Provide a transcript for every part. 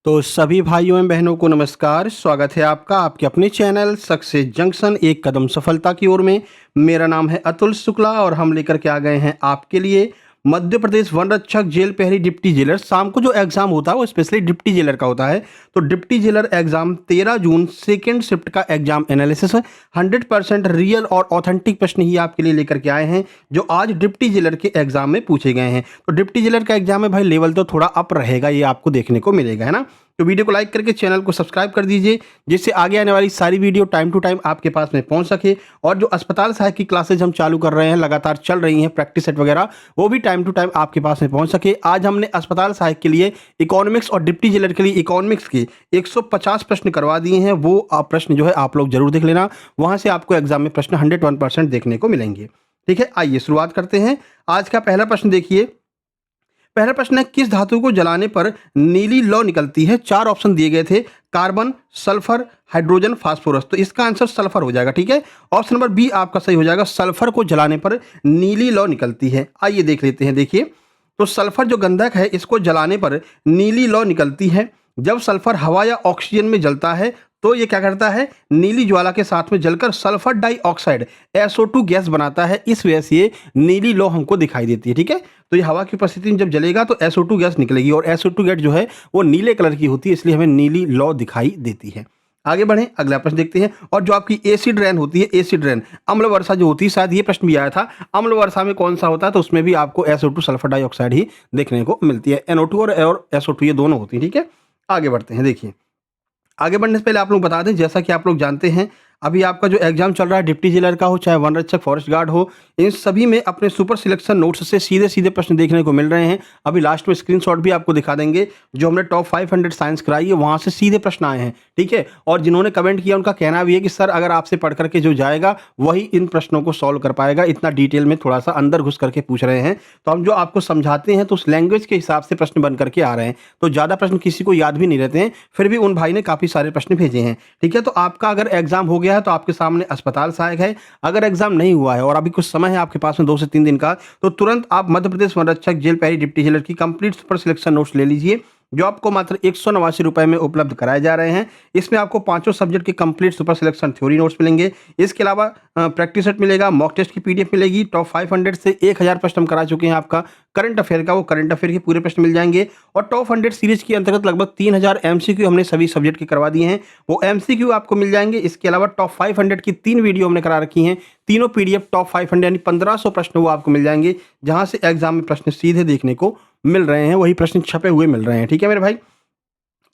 तो सभी भाइयों एवं बहनों को नमस्कार। स्वागत है आपका आपके अपने चैनल सक्सेस जंक्शन एक कदम सफलता की ओर में। मेरा नाम है अतुल शुक्ला और हम लेकर के आ गए हैं आपके लिए मध्य प्रदेश वन रक्षक जेल प्रहरी डिप्टी जेलर। शाम को जो एग्जाम होता है वो स्पेशली डिप्टी जेलर का होता है। तो डिप्टी जेलर एग्जाम 13 जून सेकेंड शिफ्ट का एग्जाम एनालिसिस है। 100% रियल और ऑथेंटिक प्रश्न ही आपके लिए लेकर के आए हैं जो आज डिप्टी जेलर के एग्जाम में पूछे गए हैं। तो डिप्टी जेलर का एग्जाम में भाई लेवल तो थोड़ा अप रहेगा, ये आपको देखने को मिलेगा, है ना। तो वीडियो को लाइक करके चैनल को सब्सक्राइब कर दीजिए जिससे आगे आने वाली सारी वीडियो टाइम टू टाइम आपके पास में पहुंच सके। और जो अस्पताल सहायक की क्लासेज हम चालू कर रहे हैं, लगातार चल रही हैं प्रैक्टिस सेट वगैरह, वो भी टाइम टू टाइम आपके पास में पहुंच सके। आज हमने अस्पताल सहायक के लिए इकोनॉमिक्स और डिप्टी जेलर के लिए इकोनॉमिक्स के 150 प्रश्न करवा दिए हैं। वो प्रश्न जो है आप लोग जरूर देख लेना, वहां से आपको एग्जाम में प्रश्न 101% देखने को मिलेंगे। ठीक है, आइए शुरुआत करते हैं। आज का पहला प्रश्न देखिए। पहला प्रश्न है, किस धातु को जलाने पर नीली लौ निकलती है? चार ऑप्शन दिए गए थे, कार्बन, सल्फर, हाइड्रोजन, फास्फोरस। तो इसका आंसर सल्फर हो जाएगा। ठीक है, ऑप्शन नंबर बी आपका सही हो जाएगा। सल्फर को जलाने पर नीली लौ निकलती है। आइए देख लेते हैं। देखिए, तो सल्फर जो गंधक है इसको जलाने पर नीली लौ निकलती है। जब सल्फर हवा या ऑक्सीजन में जलता है तो ये क्या करता है, नीली ज्वाला के साथ में जलकर सल्फर डाइऑक्साइड SO2 गैस बनाता है। इस वजह से ये नीली लौ हमको दिखाई देती है। ठीक है, तो ये हवा की उपस्थिति में जब जलेगा तो SO2 गैस निकलेगी और SO2 गैस जो है वो नीले कलर की होती है, इसलिए हमें नीली लौ दिखाई देती है। आगे बढ़ें, अगला प्रश्न देखते हैं। और जो आपकी एसिड रेन होती है, एसिड रेन अम्ल वर्षा जो होती है, शायद ये प्रश्न भी आया था, अम्ल वर्षा में कौन सा होता है? तो उसमें भी आपको SO2 सल्फर डाइऑक्साइड ही देखने को मिलती है। NO2 और SO2 ये दोनों होती है। ठीक है, आगे बढ़ते हैं। देखिए, आगे बढ़ने से पहले आप लोग बता दें, जैसा कि आप लोग जानते हैं, अभी आपका जो एग्जाम चल रहा है डिप्टी जेलर का हो चाहे वन रक्षक फॉरेस्ट गार्ड हो, इन सभी में अपने सुपर सिलेक्शन नोट्स से सीधे सीधे प्रश्न देखने को मिल रहे हैं। अभी लास्ट में स्क्रीनशॉट भी आपको दिखा देंगे, जो हमने टॉप 500 साइंस कराई है वहां से सीधे प्रश्न आए हैं। ठीक है, और जिन्होंने कमेंट किया उनका कहना भी है कि सर अगर आपसे पढ़ करके जो जाएगा वही इन प्रश्नों को सॉल्व कर पाएगा। इतना डिटेल में थोड़ा सा अंदर घुस करके पूछ रहे हैं, तो हम जो आपको समझाते हैं तो उस लैंग्वेज के हिसाब से प्रश्न बन करके आ रहे हैं। तो ज़्यादा प्रश्न किसी को याद भी नहीं रहते हैं, फिर भी उन भाई ने काफ़ी सारे प्रश्न भेजे हैं। ठीक है, तो आपका अगर एग्जाम हो गया है तो आपके सामने अस्पताल सहायक है। अगर एग्जाम नहीं हुआ है और अभी कुछ समय है आपके पास में 2 से 3 दिन का, तो तुरंत आप मध्य प्रदेश वन रक्षक जेल प्रहरी डिप्टी जेलर की कंप्लीट सुपर सिलेक्शन नोट्स ले लीजिए, जो आपको मात्र 189 रुपए में उपलब्ध कराए जा रहे हैं। इसमें आपको पांचों सब्जेक्ट के complete super selection theory notes मिलेंगे। इसके अलावा प्रैक्टिस सेट मिलेगा, मॉक टेस्ट की PDF मिलेगी। टॉप 500 से 1000 प्रश्न हम करा चुके हैं। आपका करंट अफेयर का, वो करंट अफेयर के पूरे प्रश्न मिल जाएंगे। और टॉप 100 सीरीज के अंतर्गत लगभग 3000 MCQ हमने सभी सब्जेक्ट के करवा दिए हैं, वो MCQ आपको मिल जाएंगे। इसके अलावा टॉप 500 की 3 वीडियो हमने करा रखी हैं, तीनों PDF टॉप 500 यानी 1500 प्रश्न वो आपको मिल जाएंगे, जहां से एग्जाम में प्रश्न सीधे देखने को मिल रहे हैं, वही प्रश्न छपे हुए मिल रहे हैं। ठीक है मेरे भाई,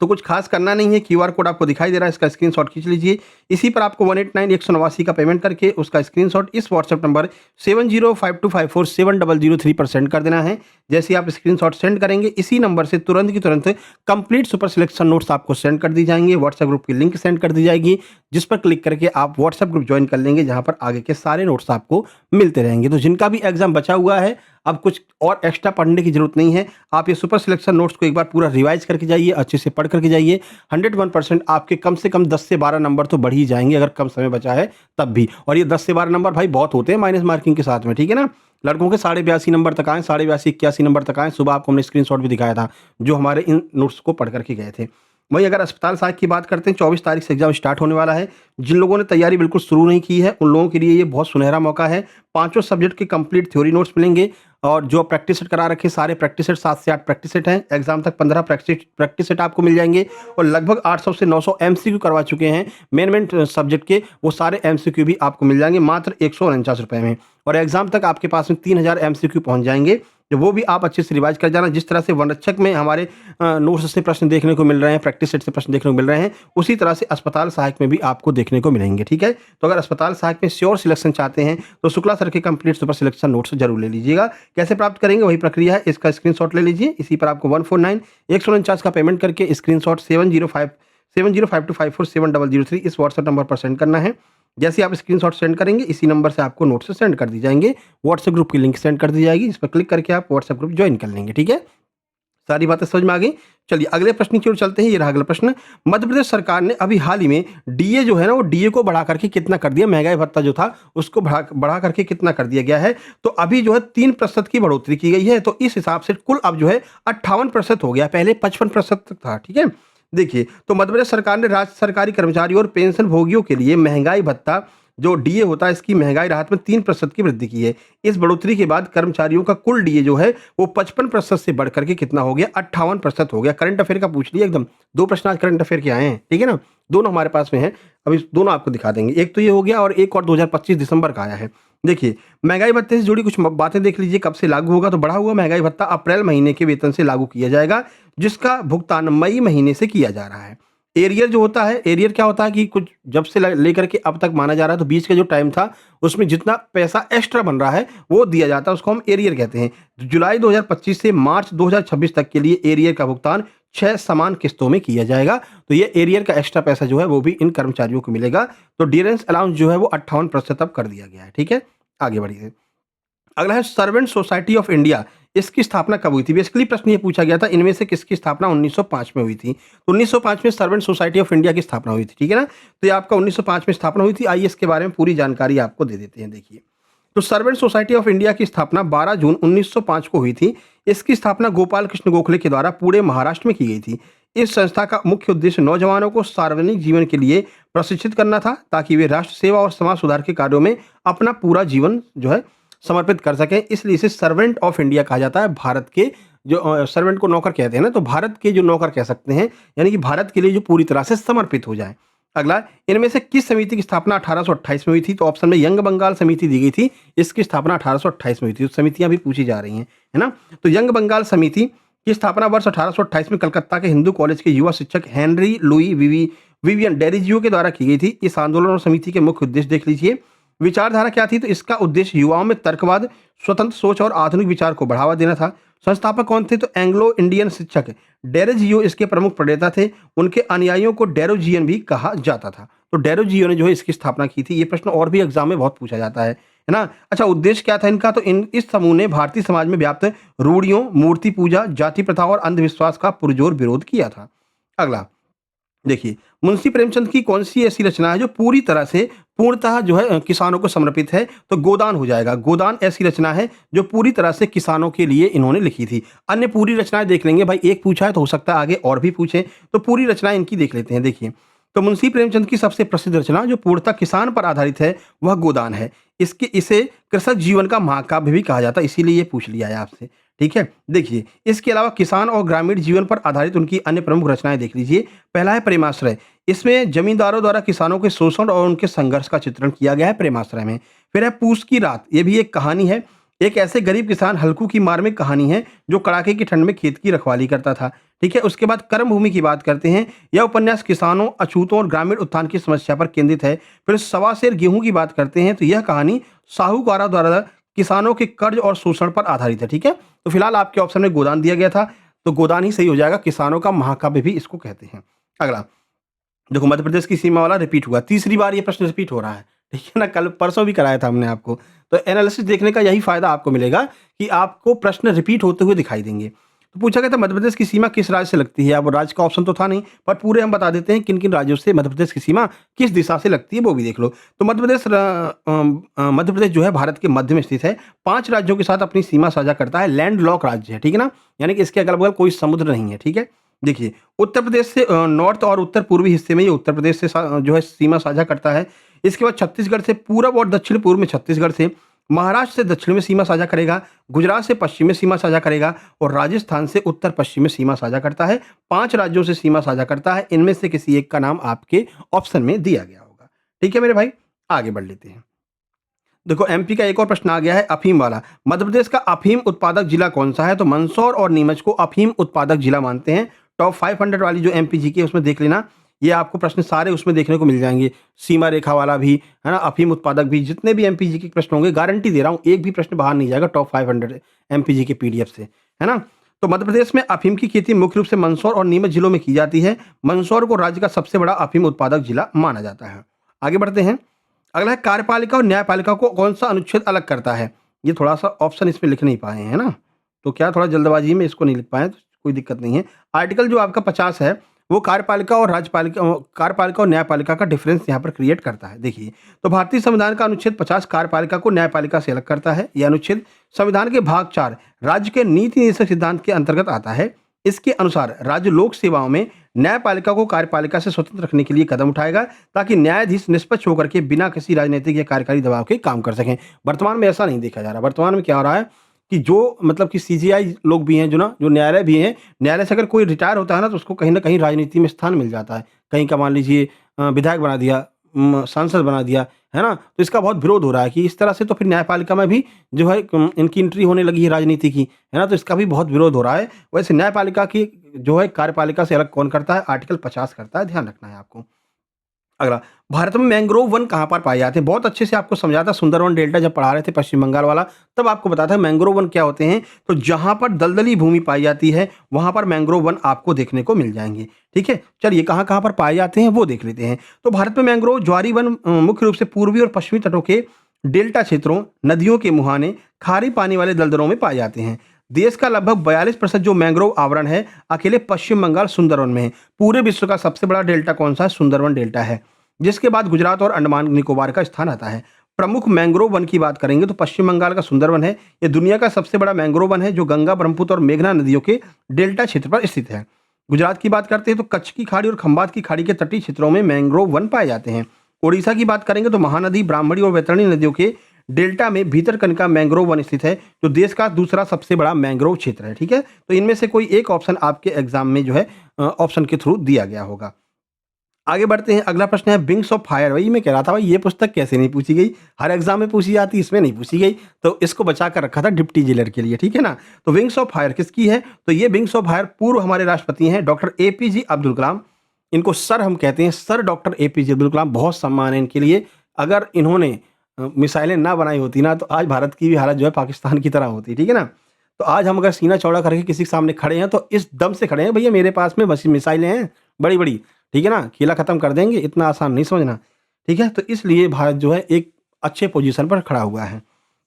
तो कुछ खास करना नहीं है। QR कोड आपको दिखाई दे रहा है, इसका स्क्रीनशॉट खींच लीजिए। इसी पर आपको 189 का पेमेंट करके उसका स्क्रीनशॉट इस व्हाट्सएप नंबर 7052547003 पर सेंड कर देना है। जैसे आप स्क्रीनशॉट सेंड करेंगे, इसी नंबर से तुरंत की तुरंत कंप्लीट सुपर सिलेक्शन नोट्स आपको सेंड कर दी जाएंगे। व्हाट्सएप ग्रुप की लिंक सेंड कर दी जाएगी, जिस पर क्लिक करके आप व्हाट्सएप ग्रुप ज्वाइन कर लेंगे, जहां पर आगे के सारे नोट्स आपको मिलते रहेंगे। तो जिनका भी एग्जाम बचा हुआ है, अब कुछ और एक्स्ट्रा पढ़ने की जरूरत नहीं है। आप ये सुपर सिलेक्शन नोट्स को एक बार पूरा रिवाइज करके जाइए, अच्छे से पढ़ करके जाइए। 101% आपके कम से कम 10 से 12 नंबर तो बढ़ ही जाएंगे, अगर कम समय बचा है तब भी। और ये 10 से 12 नंबर भाई बहुत होते हैं माइनस मार्किंग के साथ में। ठीक है ना, लड़कों के 82.5 नंबर तक आए, 82.5 81 नंबर तक आए। सुबह आपको हमने स्क्रीनशॉट भी दिखाया था, जो हमारे इन नोट्स को पढ़ करके गए थे। वहीं अगर अस्पताल सहायक की बात करते हैं, 24 तारीख से एग्जाम स्टार्ट होने वाला है। जिन लोगों ने तैयारी बिल्कुल शुरू नहीं की है, उन लोगों के लिए ये बहुत सुनहरा मौका है। पांचों सब्जेक्ट के कंप्लीट थ्योरी नोट्स मिलेंगे, और जो प्रैक्टिस सेट करा रखे सारे प्रैक्टिस सेट 7 से 8 प्रैक्टिस सेट हैं। एग्जाम तक 15 प्रैक्टिस सेट आपको मिल जाएंगे, और लगभग 800 से 900 MCQ करवा चुके हैं मेन सब्जेक्ट के। वो सारे MCQ भी आपको मिल जाएंगे मात्र 149 रुपए में। और एग्जाम तक आपके पास में 3000 MCQ पहुंच जाएंगे, तो वो भी आप अच्छे से रिवाइज कर जाना। जिस तरह से वन रक्षक में हमारे नोट्स से प्रश्न देखने को मिल रहे हैं, प्रैक्टिस सेट से प्रश्न देखने को मिल रहे हैं, उसी तरह से अस्पताल सहायक में भी आपको देखने को मिलेंगे। ठीक है, तो अगर अस्पताल सहायक में श्योर सिलेक्शन चाहते हैं तो शुक्ला सर के कंप्लीट सुपर सिलेक्शन नोट्स जरूर ले लीजिएगा। कैसे प्राप्त करेंगे, वही प्रक्रिया है। इसका स्क्रीनशॉट ले लीजिए, इसी पर आपको 149 का पेमेंट करके स्क्रीनशॉट 7052547003 इस व्हाट्सएप नंबर पर सेंड करना है। जैसे आप स्क्रीनशॉट सेंड करेंगे, इसी नंबर से आपको नोट्स सेंड कर दी जाएंगे। व्हाट्सएप ग्रुप की लिंक सेंड कर दी जाएगी, इस पर क्लिक करके आप व्हाट्सएप ग्रुप ज्वाइन कर लेंगे। ठीक है, सारी बातें समझ में आ गई। चलिए अगले प्रश्न की ओर चलते हैं। ये रहा अगला प्रश्न। मध्य प्रदेश सरकार ने अभी हाल ही में DA जो है ना, वो DA को बढ़ा करके कितना कर दिया? महंगाई भत्ता जो था उसको बढ़ा करके कितना कर दिया गया है? तो अभी जो है 3% की बढ़ोतरी की गई है। तो इस हिसाब से कुल अब जो है 58% हो गया, पहले 55% था। ठीक है, देखिए, तो मध्य प्रदेश सरकार ने राज्य सरकारी कर्मचारियों और पेंशन भोगियों के लिए महँगाई भत्ता जो डीए होता है, इसकी महँगाई राहत में 3% की वृद्धि की है। इस बढ़ोतरी के बाद कर्मचारियों का कुल डीए जो है, वो 55% से बढ़ कर के कितना हो गया, 58% हो गया। करंट अफ़ेयर का पूछ लिया एकदम। 2 प्रश्न आज करंट अफ़ेयर के आए हैं, ठीक है ना? दोनों हमारे पास में हैं। अभी दोनों आपको दिखा देंगे। एक तो ये हो गया और एक और 2025 दिसंबर का आया है। देखिए, महँगाई भत्ते से जुड़ी कुछ बातें देख लीजिए, कब से लागू होगा? तो बढ़ा हुआ महँगाई भत्ता अप्रैल महीने के वेतन से लागू किया जाएगा, जिसका भुगतान मई महीने से किया जा रहा है। एरियर जो होता है, एरियर क्या होता है कि कुछ जब से लेकर के अब तक माना जा रहा है, तो बीच का जो टाइम था, उसमें जितना पैसा एक्स्ट्रा बन रहा है, वो दिया जाता है, उसको हम एरियर कहते हैं। जुलाई 2025 से मार्च 2026 तक के लिए एरियर का भुगतान 6 समान किस्तों में किया जाएगा। तो ये एरियर का एक्स्ट्रा पैसा जो है, वो भी इन कर्मचारियों को मिलेगा। तो डियरेंस अलाउंस जो है, वो 58% अब कर दिया गया है, ठीक है? आगे बढ़िए। अगला है सर्वेंट सोसाइटी ऑफ इंडिया, इसकी स्थापना कब हुई थी? बेसिकली प्रश्न ये पूछा गया था, इनमें से किसकी स्थापना 1905 में हुई थी? तो 1905 में सर्वेंट सोसाइटी ऑफ इंडिया की स्थापना हुई थी, ठीक है ना? तो ये आपका 1905 में स्थापना हुई थी। आइए इसके बारे में पूरी जानकारी आपको दे देते हैं। देखिए, तो सर्वेंट सोसाइटी ऑफ इंडिया की स्थापना 12 जून 1905 को हुई थी। इसकी स्थापना गोपाल कृष्ण गोखले के द्वारा पूरे महाराष्ट्र में की गई थी। इस संस्था का मुख्य उद्देश्य नौजवानों को सार्वजनिक जीवन के लिए प्रशिक्षित करना था, ताकि वे राष्ट्र सेवा और समाज सुधार के कार्यों में अपना पूरा जीवन जो है समर्पित कर सकें। इसलिए इसे सर्वेंट ऑफ इंडिया कहा जाता है। भारत के जो सर्वेंट को नौकर कहते हैं ना, तो भारत के जो नौकर कह सकते हैं, यानी कि भारत के लिए जो पूरी तरह से समर्पित हो जाए। अगला, इनमें से किस समिति की स्थापना 1828 में हुई थी? तो ऑप्शन में यंग बंगाल समिति दी गई थी। इसकी स्थापना 1828 में हुई थी। तो समितियां भी पूछी जा रही हैं, है ना? तो यंग बंगाल समिति की स्थापना वर्ष 1828 में कलकत्ता के हिंदू कॉलेज के युवा शिक्षक हेनरी लुई विवियन डेरिजियो के द्वारा की गई थी। इस आंदोलन और समिति के मुख्य उद्देश्य देख लीजिए। विचारधारा क्या थी? तो इसका उद्देश्य युवाओं में तर्कवाद, स्वतंत्र सोच और आधुनिक विचार को बढ़ावा देना था। संस्थापक कौन थे? तो एंग्लो इंडियन शिक्षक डेरोजियो इसके प्रमुख प्रणेता थे। उनके अनुयायियों को डेरोजियन भी कहा जाता था। तो डेरोजियो ने जो है इसकी स्थापना की थी। ये प्रश्न और भी एग्जाम में बहुत पूछा जाता है ना? अच्छा, उद्देश्य क्या था इनका? तो इस समूह ने भारतीय समाज में व्याप्त रूढ़ियों, मूर्ति पूजा, जाति प्रथा और अंधविश्वास का पुरजोर विरोध किया था। अगला, देखिए, मुंशी प्रेमचंद की कौन-सी ऐसी रचना है जो पूरी तरह से पूर्णतः जो है किसानों को समर्पित है? तो गोदान हो जाएगा। गोदान ऐसी रचना है जो पूरी तरह से किसानों के लिए इन्होंने लिखी थी। अन्य पूरी रचनाएँ देख लेंगे भाई, एक पूछा है तो हो सकता है आगे और भी पूछें, तो पूरी रचनाएँ इनकी देख लेते हैं। देखिए, तो मुंशी प्रेमचंद की सबसे प्रसिद्ध रचना जो पूर्णतः किसान पर आधारित है, वह गोदान है। इसे कृषक जीवन का महाकाव्य भी कहा जाता है, इसीलिए ये पूछ लिया है आपसे, ठीक है? देखिए, इसके अलावा किसान और ग्रामीण जीवन पर आधारित उनकी अन्य प्रमुख रचनाएँ देख लीजिए। पहला है प्रेमाश्रय। इसमें जमींदारों द्वारा किसानों के शोषण और उनके संघर्ष का चित्रण किया गया है प्रेमाश्रय में। फिर है पूस की रात, ये भी एक कहानी है। एक ऐसे गरीब किसान हल्कू की मार्मिक कहानी है जो कड़ाके की ठंड में खेत की रखवाली करता था, ठीक है? उसके बाद कर्म भूमि की बात करते हैं। यह उपन्यास किसानों, अछूतों और ग्रामीण उत्थान की समस्या पर केंद्रित है। फिर सवा सेर गेहूं की बात करते हैं, तो यह कहानी साहूकारों द्वारा किसानों के कर्ज और शोषण पर आधारित है, ठीक है? तो फिलहाल आपके ऑप्शन में गोदान दिया गया था, तो गोदान ही सही हो जाएगा। किसानों का महाकाव्य भी इसको कहते हैं। अगला, देखो, मध्य प्रदेश की सीमा वाला रिपीट हुआ, तीसरी बार ये प्रश्न रिपीट हो रहा है, ठीक है ना? कल परसों भी कराया था हमने आपको। तो एनालिसिस देखने का यही फायदा आपको मिलेगा कि आपको प्रश्न रिपीट होते हुए दिखाई देंगे। तो पूछा गया था मध्य प्रदेश की सीमा किस राज्य से लगती है? अब राज्य का ऑप्शन तो था नहीं, पर पूरे हम बता देते हैं किन किन राज्यों से मध्य प्रदेश की सीमा किस दिशा से लगती है, वो भी देख लो। तो मध्य प्रदेश जो है भारत के मध्य में स्थित है। 5 राज्यों के साथ अपनी सीमा साझा करता है। लैंड लॉक राज्य है, ठीक है ना? यानी कि इसके अगल बगल कोई समुद्र नहीं है, ठीक है? देखिए, उत्तर प्रदेश से नॉर्थ और उत्तर पूर्वी हिस्से में ये उत्तर प्रदेश से जो है सीमा साझा करता है। इसके बाद छत्तीसगढ़ से पूरब और दक्षिण पूर्व में छत्तीसगढ़ से, महाराष्ट्र से दक्षिण में सीमा साझा करेगा, गुजरात से पश्चिम में सीमा साझा करेगा और राजस्थान से उत्तर पश्चिम में सीमा साझा करता है। 5 राज्यों से सीमा साझा करता है। इनमें से किसी एक का नाम आपके ऑप्शन में दिया गया होगा, ठीक है मेरे भाई? आगे बढ़ लेते हैं। देखो, एमपी का एक और प्रश्न आ गया है अफीम वाला। मध्य प्रदेश का अफीम उत्पादक जिला कौन सा है? तो मंदसौर और नीमच को अफीम उत्पादक जिला मानते हैं। टॉप 500 वाली जो एमपीजी की है उसमें देख लेना, ये आपको प्रश्न सारे उसमें देखने को मिल जाएंगे। सीमा रेखा वाला भी है ना, अफीम उत्पादक भी, जितने भी एमपीजी के प्रश्न होंगे, गारंटी दे रहा हूँ एक भी प्रश्न बाहर नहीं जाएगा टॉप 500 एमपीजी के पीडीएफ से, है ना? तो मध्य प्रदेश में अफीम की खेती मुख्य रूप से मंदसौर और नीमच जिलों में की जाती है। मंदसौर को राज्य का सबसे बड़ा अफीम उत्पादक जिला माना जाता है। आगे बढ़ते हैं। अगला है कार्यपालिका और न्यायपालिका को कौन सा अनुच्छेद अलग करता है? ये थोड़ा सा ऑप्शन इसमें लिख नहीं पाए हैं ना, तो क्या थोड़ा जल्दबाजी में इसको नहीं लिख पाए, तो कोई दिक्कत नहीं है। आर्टिकल जो आपका 50 है वो कार्यपालिका और न्यायपालिका का डिफरेंस यहाँ पर क्रिएट करता है। देखिए, तो भारतीय संविधान का अनुच्छेद 50 कार्यपालिका को न्यायपालिका से अलग करता है। यह अनुच्छेद संविधान के भाग 4 राज्य के नीति निर्देशक सिद्धांत के अंतर्गत आता है। इसके अनुसार राज्य लोक सेवाओं में न्यायपालिका को कार्यपालिका से स्वतंत्र रखने के लिए कदम उठाएगा ताकि न्यायाधीश निष्पक्ष होकर के बिना किसी राजनीतिक या कार्यकारी दबाव के काम कर सकें। वर्तमान में ऐसा नहीं देखा जा रहा। वर्तमान में क्या हो रहा है कि जो मतलब कि सीजेआई लोग भी हैं, जो न्यायालय भी हैं, न्यायालय से अगर कोई रिटायर होता है ना, तो उसको कहीं न कहीं राजनीति में स्थान मिल जाता है। कहीं का मान लीजिए विधायक बना दिया, सांसद बना दिया, है ना? तो इसका बहुत विरोध हो रहा है कि इस तरह से तो फिर न्यायपालिका में भी जो है इनकी एंट्री होने लगी है राजनीति की, है ना? तो इसका भी बहुत विरोध हो रहा है। वैसे न्यायपालिका की जो है कार्यपालिका से अलग कौन करता है? आर्टिकल 50 करता है, ध्यान रखना है आपको। अगला, भारत में मैंग्रोव वन कहाँ पर पाए जाते हैं? बहुत अच्छे से आपको समझाया था सुंदरवन डेल्टा जब पढ़ा रहे थे पश्चिम बंगाल वाला, तब आपको बताया था मैंग्रोव वन क्या होते हैं। तो जहाँ पर दलदली भूमि पाई जाती है, वहाँ पर मैंग्रोव वन आपको देखने को मिल जाएँगे, ठीक है? चलिए कहाँ-कहाँ पर पाए जाते हैं वो देख लेते हैं। तो भारत में मैंग्रोव ज्वारी वन मुख्य रूप से पूर्वी और पश्चिमी तटों के डेल्टा क्षेत्रों, नदियों के मुहाने, खारे पानी वाले दलदलों में पाए जाते हैं। देश का लगभग 42% जो मैंग्रोव आवरण है, अकेले पश्चिम बंगाल सुंदरवन में है। पूरे विश्व का सबसे बड़ा डेल्टा कौन-सा है? सुंदरवन डेल्टा है। जिसके बाद गुजरात और अंडमान निकोबार का स्थान आता है। प्रमुख मैंग्रोव वन की बात करेंगे तो पश्चिम बंगाल का सुंदरवन है। ये दुनिया का सबसे बड़ा मैंग्रोव वन है जो गंगा, ब्रह्मपुत्र और मेघना नदियों के डेल्टा क्षेत्र पर स्थित है। गुजरात की बात करते हैं तो कच्छ की खाड़ी और खंबात की खाड़ी के तटीय क्षेत्रों में मैंग्रोव वन पाए जाते हैं। ओडिशा की बात करेंगे तो महानदी, ब्राह्मणी और वैतरणी नदियों के डेल्टा में भीतरकनिका मैंग्रोव वन स्थित है, जो देश का दूसरा सबसे बड़ा मैंग्रोव क्षेत्र है। ठीक है, तो इनमें से कोई एक ऑप्शन आपके एग्जाम में जो है ऑप्शन के थ्रू दिया गया होगा। आगे बढ़ते हैं, अगला प्रश्न है विंग्स ऑफ फायर। वही मैं कह रहा था भाई ये पुस्तक कैसे नहीं पूछी गई, हर एग्जाम में पूछी जाती, इसमें नहीं पूछी गई, तो इसको बचा कर रखा था डिप्टी जेलर के लिए, ठीक है ना। तो विंग्स ऑफ फायर किसकी है? तो ये विंग्स ऑफ फायर पूर्व हमारे राष्ट्रपति हैं डॉक्टर एपीजे अब्दुल कलाम। इनको सर हम कहते हैं, sir doctor APJ Abdul Kalam, बहुत सम्मान है इनके लिए। अगर इन्होंने मिसाइलें ना बनाई होती ना, तो आज भारत की भी हालत जो है पाकिस्तान की तरह होती, ठीक है ना। तो आज हम अगर सीना चौड़ा करके किसी के सामने खड़े हैं तो इस दम से खड़े हैं, भैया मेरे पास में मिसाइलें हैं बड़ी बड़ी, ठीक है ना, खेला खत्म कर देंगे, इतना आसान नहीं समझना, ठीक है। तो इसलिए भारत जो है एक अच्छे पोजीशन पर खड़ा हुआ है।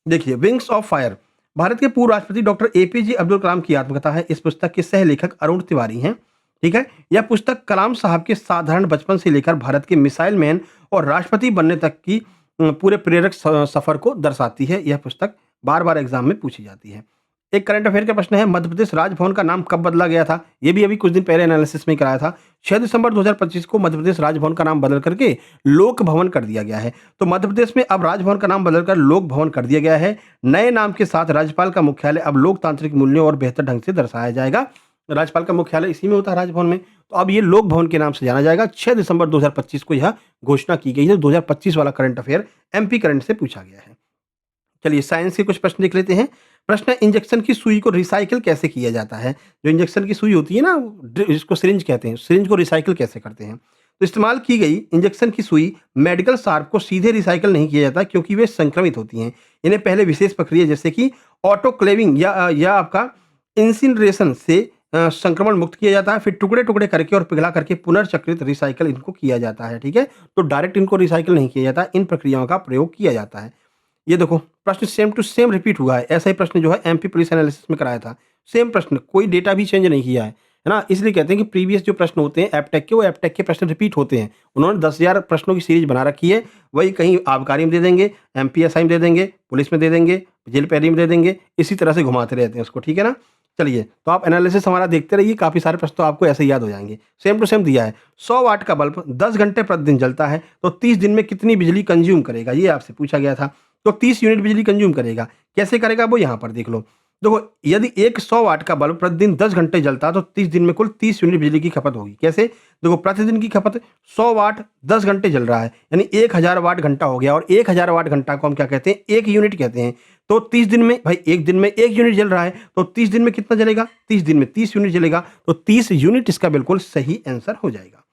देखिए विंग्स ऑफ फायर भारत के पूर्व राष्ट्रपति डॉक्टर एपीजे अब्दुल कलाम की आत्मकथा है। इस पुस्तक के सह लेखक अरुण तिवारी हैं, ठीक है। यह पुस्तक कलाम साहब के साधारण बचपन से लेकर भारत के मिसाइल मैन और राष्ट्रपति बनने तक की पूरे प्रेरक सफर को दर्शाती है। यह पुस्तक बार बार एग्जाम में पूछी जाती है। एक करंट अफेयर का प्रश्न है, मध्य प्रदेश राजभवन का नाम कब बदला गया था? ये भी अभी कुछ दिन पहले एनालिसिस में कराया था। 6 दिसंबर 2025 को मध्य प्रदेश राजभवन का नाम बदल करके लोक भवन कर दिया गया है। तो मध्य प्रदेश में अब राजभवन का नाम बदलकर लोक भवन कर दिया गया है। नए नाम के साथ राज्यपाल का मुख्यालय अब लोकतांत्रिक मूल्यों और बेहतर ढंग से दर्शाया जाएगा। राज्यपाल का मुख्यालय इसी में होता है, राजभवन में। तो अब ये लोक भवन के नाम से जाना जाएगा। 6 दिसंबर 2025 को यह घोषणा की गई है। 2025 वाला करंट अफेयर एमपी करंट से पूछा गया है। चलिए साइंस के कुछ प्रश्न देख लेते हैं। प्रश्न है, इंजेक्शन की सुई को रिसाइकिल कैसे किया जाता है? जो इंजेक्शन की सुई होती है ना, जिसको सिरिंज कहते हैं, सिरिंज को रिसाइकिल कैसे करते हैं? तो इस्तेमाल की गई इंजेक्शन की सुई मेडिकल शार्प को सीधे रिसाइकिल नहीं किया जाता, क्योंकि वे संक्रमित होती हैं। इन्हें पहले विशेष प्रक्रिया जैसे कि ऑटोक्लेविंग या आपका इंसिनरेशन से संक्रमण मुक्त किया जाता है। फिर टुकड़े टुकड़े करके और पिघला करके पुनर्चक्रित रिसाइकिल इनको किया जाता है, ठीक है। तो डायरेक्ट इनको रिसाइकिल नहीं किया जाता, इन प्रक्रियाओं का प्रयोग किया जाता है। ये देखो प्रश्न सेम टू सेम रिपीट हुआ है। ऐसा ही प्रश्न जो है एमपी पुलिस एनालिसिस में कराया था। सेम प्रश्न, कोई डेटा भी चेंज नहीं किया है ना। इसलिए कहते हैं कि प्रीवियस जो प्रश्न होते हैं एपटेक के, वो एपटेक के प्रश्न रिपीट होते हैं। उन्होंने 10,000 प्रश्नों की सीरीज बना रखी है। वही कहीं आबकारी में दे देंगे, एमपीएसआई में दे देंगे, पुलिस में दे देंगे, जेल पैरी में दे देंगे, इसी तरह से घुमाते रहते हैं उसको, ठीक है ना। चलिए तो आप एनालिसिस हमारा देखते रहिए, काफ़ी सारे प्रश्न तो आपको ऐसे ही याद हो जाएंगे। सेम टू सेम दिया है, 100 वाट का बल्ब 10 घंटे प्रतिदिन जलता है तो 30 दिन में कितनी बिजली कंज्यूम करेगा? ये आपसे पूछा गया था। तो 30 यूनिट बिजली कंज्यूम करेगा। कैसे करेगा वो यहाँ पर देख लो। देखो यदि एक 100 वाट का बल्ब प्रतिदिन 10 घंटे जलता है तो 30 दिन में कुल 30 यूनिट बिजली की खपत होगी। कैसे? देखो प्रतिदिन की खपत 100 वाट 10 घंटे जल रहा है, यानी 1000 वाट घंटा हो गया। और 1000 वाट घंटा को हम क्या कहते हैं? 1 यूनिट कहते हैं। तो 30 दिन में भाई, एक दिन में 1 यूनिट जल रहा है तो 30 दिन में कितना जलेगा? 30 दिन में 30 यूनिट जलेगा। तो 30 यूनिट इसका बिल्कुल सही आंसर हो जाएगा।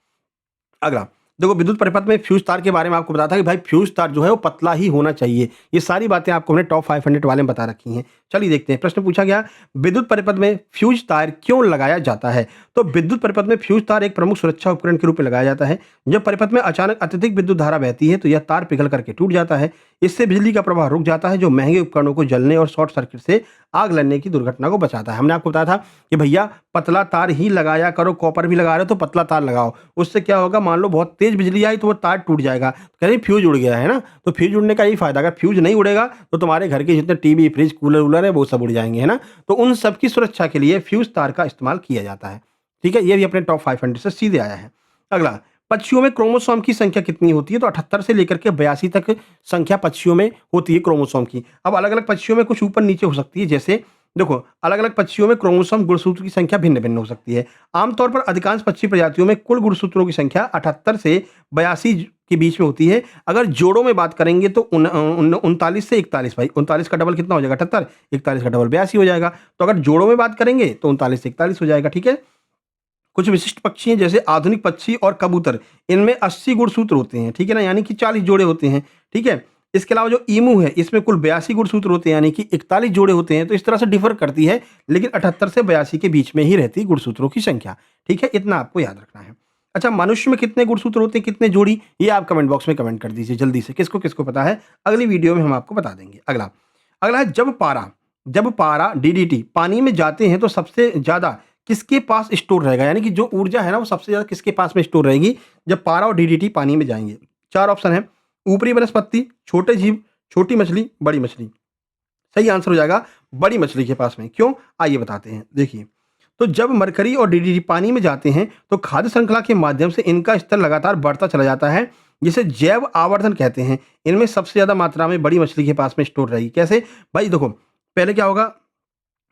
अगला देखो, विद्युत परिपथ में फ्यूज तार के बारे में आपको बताया था कि भाई फ्यूज तार जो है वो पतला ही होना चाहिए। ये सारी बातें आपको हमने टॉप 500 वाले में बता रखी हैं। चलिए देखते हैं, प्रश्न पूछा गया, विद्युत परिपथ में फ्यूज तार क्यों लगाया जाता है? तो विद्युत परिपथ में फ्यूज तार एक प्रमुख सुरक्षा उपकरण के रूप में लगाया जाता है। जब परिपथ में अचानक अत्यधिक विद्युत धारा बहती है तो यह तार पिघल करके टूट जाता है। इससे बिजली का प्रवाह रुक जाता है, जो महंगे उपकरणों को जलने और शॉर्ट सर्किट से आग लगने की दुर्घटना को बचाता है। हमने आपको बताया था कि भैया पतला तार ही लगाया करो, कॉपर भी लगा रहे हो तो पतला तार लगाओ। उससे क्या होगा, मान लो बहुत तेज बिजली आई तो वो तार टूट जाएगा। कह रहे फ्यूज उड़ गया है ना, तो फ्यूज उड़ने का यही फायदा। अगर फ्यूज नहीं उड़ेगा तो तुम्हारे घर के जितने टीवी, फ्रिज, कूलर वूलर है वो सब उड़ जाएंगे, है ना। तो उन सब की सुरक्षा के लिए फ्यूज तार का इस्तेमाल किया जाता है। ठीक है, ये भी अपने टॉप 500 से सीधे आया है। अगला, पक्षियों में क्रोमोसोम की संख्या कितनी होती है? तो 78 से लेकर के 82 तक संख्या पक्षियों में होती है क्रोमोसोम की। अब अलग-अलग पक्षियों में कुछ ऊपर-नीचे हो सकती है, जैसे देखो, अलग-अलग पक्षियों में क्रोमोसोम गुणसूत्र की संख्या भिन्न-भिन्न हो सकती है। आमतौर पर अधिकांश पक्षी प्रजातियों में कुल गुणसूत्रों की संख्या 78 से 82 के बीच में होती है। अगर जोड़ों में बात करेंगे तो 39 से 41 भाई, 39 का डबल कितना हो जाएगा 78, 41 का डबल 82 हो जाएगा। तो अगर जोड़ों में बात करेंगे तो 39 से 41 हो जाएगा, ठीक है? कुछ विशिष्ट पक्षी हैं जैसे आधुनिक पक्षी और कबूतर, इनमें 80 गुणसूत्र होते हैं, ठीक है ना? यानी कि 40 जोड़े होते हैं, ठीक है? इसके अलावा जो ईमू है, इसमें कुल 82 गुणसूत्र होते हैं, यानी कि 41 जोड़े होते हैं। तो इस तरह से डिफर करती है, लेकिन 78 से 82 के बीच में ही रहती है गुणसूत्रों की संख्या, ठीक है? इतना आपको याद रखना है। अच्छा, मनुष्य में कितने गुणसूत्र होते हैं, कितने जोड़ी? ये आप कमेंट बॉक्स में कमेंट कर दीजिए जल्दी से, किसको-किसको पता है? अगली वीडियो में हम आपको बता देंगे। अगला, अगला है जब पारा डीडीटी पानी में जाते हैं तो सबसे ज़्यादा किसके पास स्टोर रहेगा? यानी कि जो ऊर्जा है ना, वो सबसे ज़्यादा किसके पास में स्टोर रहेगी जब पारा और डीडीटी पानी में जाएँगे? 4 ऑप्शन हैं, ऊपरी वनस्पति, छोटे जीव, छोटी मछली, बड़ी मछली। सही आंसर हो जाएगा बड़ी मछली के पास में। क्यों? आइए बताते हैं। देखिए, तो जब मरकरी और डीडीटी पानी में जाते हैं तो खाद्य श्रृंखला के माध्यम से इनका स्तर लगातार बढ़ता चला जाता है, जिसे जैव आवर्धन कहते हैं। इनमें सबसे ज़्यादा मात्रा में बड़ी मछली के पास में स्टोर रहेगी। कैसे? भाई देखो, पहले क्या होगा,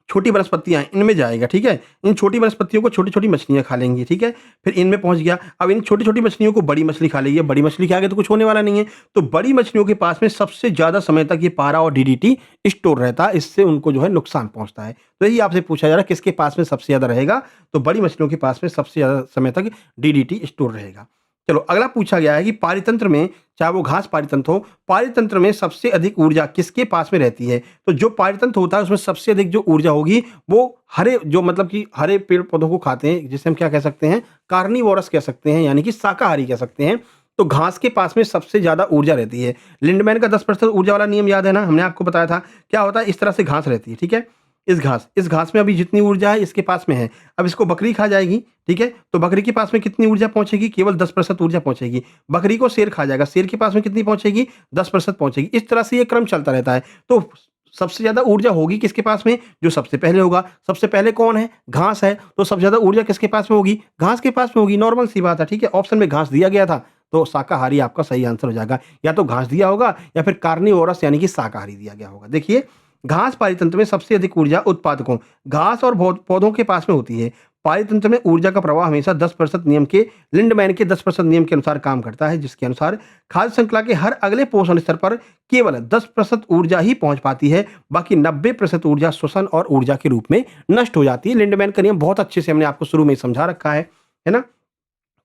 छोटी वनस्पतियाँ हैं, इनमें जाएगा, ठीक है? इन छोटी वनस्पतियों को छोटी-छोटी मछलियाँ खा लेंगी, ठीक है? फिर इनमें पहुँच गया, अब इन छोटी-छोटी मछलियों को बड़ी मछली खा लेगी। अब बड़ी मछली के आगे तो कुछ होने वाला नहीं है, तो बड़ी मछलियों के पास में सबसे ज़्यादा समय तक ये पारा और डीडीटी स्टोर रहता है, इससे उनको जो है नुकसान पहुँचता है। तो यही आपसे पूछा जा रहा है किसके पास में सबसे ज़्यादा रहेगा, तो बड़ी मछलियों के पास में सबसे ज़्यादा समय तक डीडीटी स्टोर रहेगा। चलो, अगला पूछा गया है कि पारितंत्र में, चाहे वो घास पारितंत्र हो, पारितंत्र में सबसे अधिक ऊर्जा किसके पास में रहती है? तो जो पारितंत्र होता है उसमें सबसे अधिक जो ऊर्जा होगी वो हरे, जो मतलब कि हरे पेड़-पौधों को खाते हैं, जिसे हम क्या कह सकते हैं, कार्निवोरस कह सकते हैं, यानी कि शाकाहारी कह सकते हैं। तो घास के पास में सबसे ज़्यादा ऊर्जा रहती है। लिंडमैन का 10% ऊर्जा वाला नियम याद है ना? हमने आपको बताया था। क्या होता है, इस तरह से घास रहती है, ठीक है? इस घास में अभी जितनी ऊर्जा है इसके पास में है। अब इसको बकरी खा जाएगी, ठीक है? तो बकरी के पास में कितनी ऊर्जा पहुँचेगी? केवल 10% ऊर्जा पहुँचेगी। बकरी को शेर खा जाएगा, शेर के पास में कितनी पहुँचेगी? 10% पहुँचेगी। इस तरह से ये क्रम चलता रहता है। तो सबसे ज़्यादा ऊर्जा होगी किसके पास में? जो सबसे पहले होगा। सबसे पहले कौन है? घास है। तो सबसे ज़्यादा ऊर्जा किसके पास में होगी? घास के पास में होगी। नॉर्मल सी बात है, ठीक है? ऑप्शन में घास दिया गया था, तो शाकाहारी आपका सही आंसर हो जाएगा। या तो घास दिया होगा या फिर कार्निवोरस यानी कि शाकाहारी दिया गया होगा। देखिए, घास पारितंत्र में सबसे अधिक ऊर्जा उत्पादकों, घास और पौधों के पास में होती है। पारितंत्र में ऊर्जा का प्रवाह हमेशा 10% नियम के, लिंडमैन के 10% नियम के अनुसार काम करता है, जिसके अनुसार खाद्य श्रृंखला के हर अगले पोषण स्तर पर केवल 10% ऊर्जा ही पहुंच पाती है, बाकी 90% ऊर्जा श्वसन और ऊर्जा के रूप में नष्ट हो जाती है। लिंडमैन का नियम बहुत अच्छे से हमने आपको शुरू में ही समझा रखा है ना?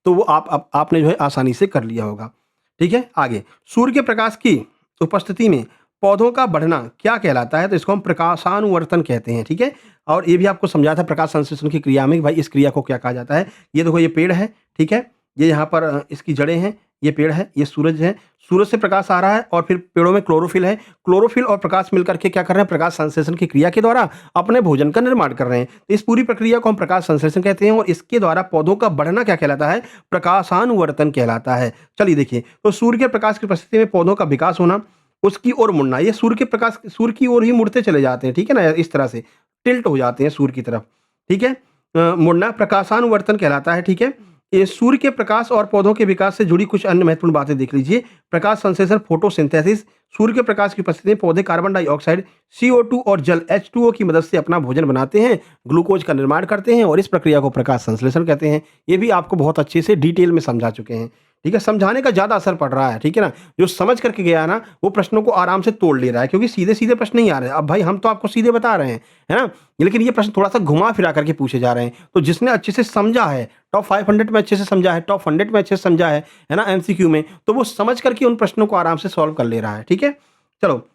तो वो आपने जो है आसानी से कर लिया होगा। ठीक है? आगे, सूर्य के प्रकाश की उपस्थिति में पौधों का बढ़ना क्या कहलाता है? तो इसको हम प्रकाशानुवर्तन कहते हैं, ठीक है? और ये भी आपको समझाया था प्रकाश संश्लेषण की क्रिया में कि भाई इस क्रिया को क्या कहा जाता है। ये देखो, ये पेड़ है, ठीक है? ये यहाँ पर इसकी जड़ें हैं, ये पेड़ है, ये सूरज है। सूरज से प्रकाश आ रहा है और फिर पेड़ों में क्लोरोफिल है। क्लोरोफिल और प्रकाश मिलकर के क्या कर रहे हैं? प्रकाश संश्लेषण की क्रिया के द्वारा अपने भोजन का निर्माण कर रहे हैं। तो इस पूरी प्रक्रिया को हम प्रकाश संश्लेषण कहते हैं और इसके द्वारा पौधों का बढ़ना क्या कहलाता है? प्रकाशानुवर्तन कहलाता है। चलिए देखिए, तो सूर्य के प्रकाश की उपस्थिति में पौधों का विकास होना, उसकी ओर मुड़ना, ये सूर्य की ओर ही मुड़ते चले जाते हैं, ठीक है ना? इस तरह से टिल्ट हो जाते हैं सूर्य की तरफ, ठीक है? मुड़ना प्रकाशानुवर्तन कहलाता है, ठीक है? ये सूर्य के प्रकाश और पौधों के विकास से जुड़ी कुछ अन्य महत्वपूर्ण बातें देख लीजिए। प्रकाश संश्लेषण, फोटोसिंथेसिस। सूर्य के प्रकाश की उपस्थिति में पौधे कार्बन डाइऑक्साइड, CO2 और जल H2O की मदद से अपना भोजन बनाते हैं, ग्लूकोज का निर्माण करते हैं और इस प्रक्रिया को प्रकाश संश्लेषण कहते हैं। ये भी आपको बहुत अच्छे से डिटेल में समझा चुके हैं, ठीक है? समझाने का ज़्यादा असर पड़ रहा है, ठीक है ना? जो समझ करके गया है ना, वो प्रश्नों को आराम से तोड़ ले रहा है, क्योंकि सीधे-सीधे प्रश्न नहीं आ रहे हैं। अब भाई हम तो आपको सीधे बता रहे हैं, है ना? लेकिन ये प्रश्न थोड़ा-सा घुमा-फिरा करके पूछे जा रहे हैं। तो जिसने अच्छे से समझा है, टॉप 500 में अच्छे से समझा है, टॉप 100 में अच्छे से समझा है ना, MCQ में, तो वो समझ करके उन प्रश्नों को आराम से सॉल्व कर ले रहा है, ठीक है? चलो,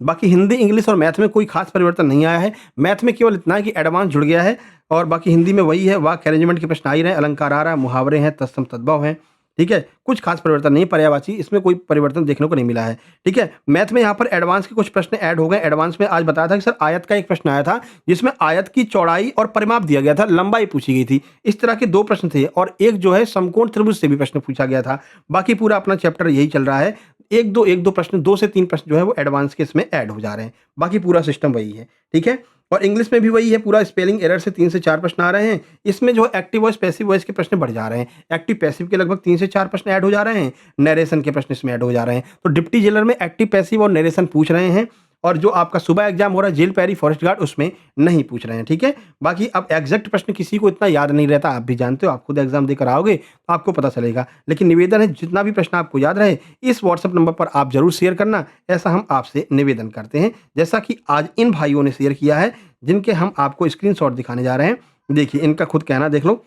बाकी हिंदी, इंग्लिश और मैथ में कोई खास परिवर्तन नहीं आया है। मैथ में केवल इतना है कि एडवांस जुड़ गया है और बाकी हिंदी में वही है, वाक्य अरेंजमेंट के प्रश्न आ ही रहे हैं, अलंकार आ रहा है, मुहावरे हैं, तत्सम तद्भव हैं, ठीक है? कुछ खास परिवर्तन नहीं, पर्यायवाची इसमें कोई परिवर्तन देखने को नहीं मिला है, ठीक है? मैथ में यहाँ पर एडवांस के कुछ प्रश्न ऐड हो गए। एडवांस में आज बताया था कि सर आयत का एक प्रश्न आया था, जिसमें आयत की चौड़ाई और परिमाप दिया गया था, लंबाई पूछी गई थी। इस तरह के 2 प्रश्न थे और एक जो है समकोण त्रिभुज से भी प्रश्न पूछा गया था। बाकी पूरा अपना चैप्टर यही चल रहा है। 1-2 प्रश्न, 2 से 3 प्रश्न जो है वो एडवांस के इसमें ऐड हो जा रहे हैं। बाकी पूरा सिस्टम वही है, ठीक है? और इंग्लिश में भी वही है, पूरा स्पेलिंग एरर से 3 से 4 प्रश्न आ रहे हैं। इसमें जो एक्टिव वॉइस, पैसिव वॉइस के प्रश्न बढ़ जा रहे हैं। एक्टिव पैसिव के लगभग 3 से 4 प्रश्न ऐड हो जा रहे हैं, नरेशन के प्रश्न इसमें ऐड हो जा रहे हैं। तो डिप्टी जेलर में एक्टिव, पैसिव और नरेशन पूछ रहे हैं, और जो आपका सुबह एग्जाम हो रहा है जेल पैरी फॉरेस्ट गार्ड, उसमें नहीं पूछ रहे हैं, ठीक है। बाकी अब एग्जैक्ट प्रश्न किसी को इतना याद नहीं रहता, आप भी जानते हो, आप खुद एग्जाम देकर आओगे तो आपको पता चलेगा। लेकिन निवेदन है, जितना भी प्रश्न आपको याद रहे इस व्हाट्सएप नंबर पर आप जरूर शेयर करना, ऐसा हम आपसे निवेदन करते हैं। जैसा कि आज इन भाइयों ने शेयर किया है, जिनके हम आपको स्क्रीनशॉट दिखाने जा रहे हैं। देखिए इनका खुद कहना देख लो।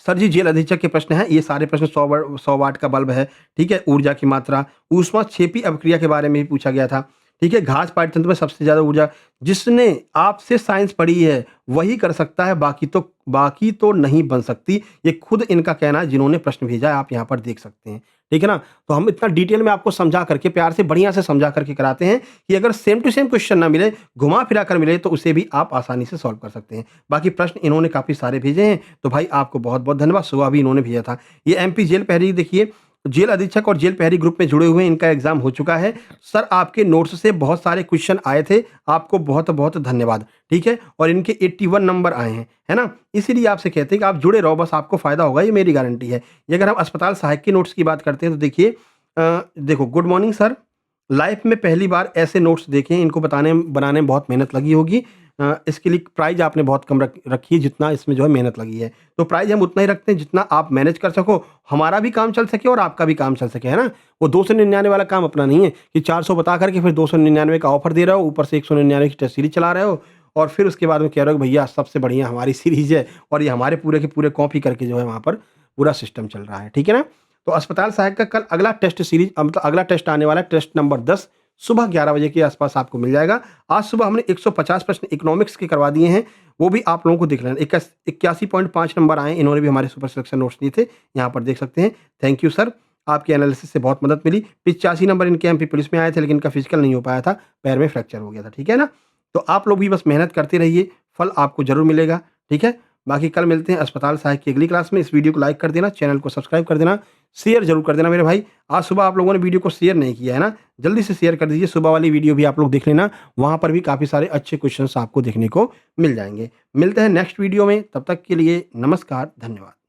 सर जी, जेल अधीक्षक के प्रश्न हैं, ये सारे प्रश्न 100 वाट का बल्ब है, ठीक है। ऊर्जा की मात्रा, ऊष्मा क्षेपी अभिक्रिया के बारे में भी पूछा गया था, ठीक है। घास पाठ्यतंत्र में सबसे ज़्यादा ऊर्जा, जिसने आपसे साइंस पढ़ी है वही कर सकता है, बाकी तो नहीं बन सकती। ये खुद इनका कहना है, जिन्होंने प्रश्न भेजा है, आप यहाँ पर देख सकते हैं, ठीक है ना। तो हम इतना डिटेल में आपको समझा करके, प्यार से, बढ़िया से समझा करके कराते हैं कि अगर सेम टू सेम क्वेश्चन ना मिले, घुमा फिरा कर मिले, तो उसे भी आप आसानी से सॉल्व कर सकते हैं। बाकी प्रश्न इन्होंने काफ़ी सारे भेजे हैं, तो भाई आपको बहुत बहुत धन्यवाद। सुबह भी इन्होंने भेजा था। ये एमपी जेल प्रहरी, देखिए जेल अधीक्षक और जेल प्रहरी ग्रुप में जुड़े हुए हैं, इनका एग्जाम हो चुका है। सर आपके नोट्स से बहुत सारे क्वेश्चन आए थे, आपको बहुत बहुत धन्यवाद, ठीक है। और इनके 81 नंबर आए हैं, है ना। इसीलिए आपसे कहते हैं कि आप जुड़े रहो, बस आपको फायदा होगा, ये मेरी गारंटी है। ये अगर हम अस्पताल सहायक के नोट्स की बात करते हैं तो देखिए, देखो, गुड मॉर्निंग सर, लाइफ में पहली बार ऐसे नोट्स देखे हैं, इनको बनाने में बहुत मेहनत लगी होगी। इसके लिए प्राइज़ आपने बहुत कम रखी है, जितना इसमें जो है मेहनत लगी है। तो प्राइज़ हम उतना ही रखते हैं जितना आप मैनेज कर सको, हमारा भी काम चल सके और आपका भी काम चल सके, है ना। वो 299 वाला काम अपना नहीं है कि 400 बता करके फिर 299 का ऑफर दे रहे हो, ऊपर से 199 की टेस्ट सीरीज़ चला रहे हो, और फिर उसके बाद में कह रहे हो कि भैया सबसे बढ़िया हमारी सीरीज़ है, और ये हमारे पूरे के पूरे कॉपी करके जो है वहाँ पर पूरा सिस्टम चल रहा है, ठीक है ना। तो अस्पताल सहायक का कल अगला टेस्ट सीरीज़, मतलब अगला टेस्ट आने वाला है, टेस्ट नंबर 10 सुबह 11 बजे के आसपास आपको मिल जाएगा। आज सुबह हमने 150 प्रश्न इकोनॉमिक्स के करवा दिए हैं, वो भी आप लोगों को देख लेना। 81.5 नंबर आए, इन्होंने भी हमारे सुपर सिलेक्शन नोट्स दिए थे, यहाँ पर देख सकते हैं। थैंक यू सर, आपके एनालिसिस से बहुत मदद मिली। 85 नंबर इनके एमपी पुलिस में आए थे, लेकिन इनका फिजिकल नहीं हो पाया था, पैर में फ्रैक्चर हो गया था, ठीक है ना। तो आप लोग भी बस मेहनत करते रहिए, फल आपको ज़रूर मिलेगा, ठीक है। बाकी कल मिलते हैं अस्पताल सहायक की अगली क्लास में। इस वीडियो को लाइक कर देना, चैनल को सब्सक्राइब कर देना, शेयर जरूर कर देना मेरे भाई। आज सुबह आप लोगों ने वीडियो को शेयर नहीं किया है ना, जल्दी से शेयर कर दीजिए। सुबह वाली वीडियो भी आप लोग देख लेना, वहाँ पर भी काफ़ी सारे अच्छे क्वेश्चंस आपको देखने को मिल जाएंगे। मिलते हैं नेक्स्ट वीडियो में, तब तक के लिए नमस्कार, धन्यवाद।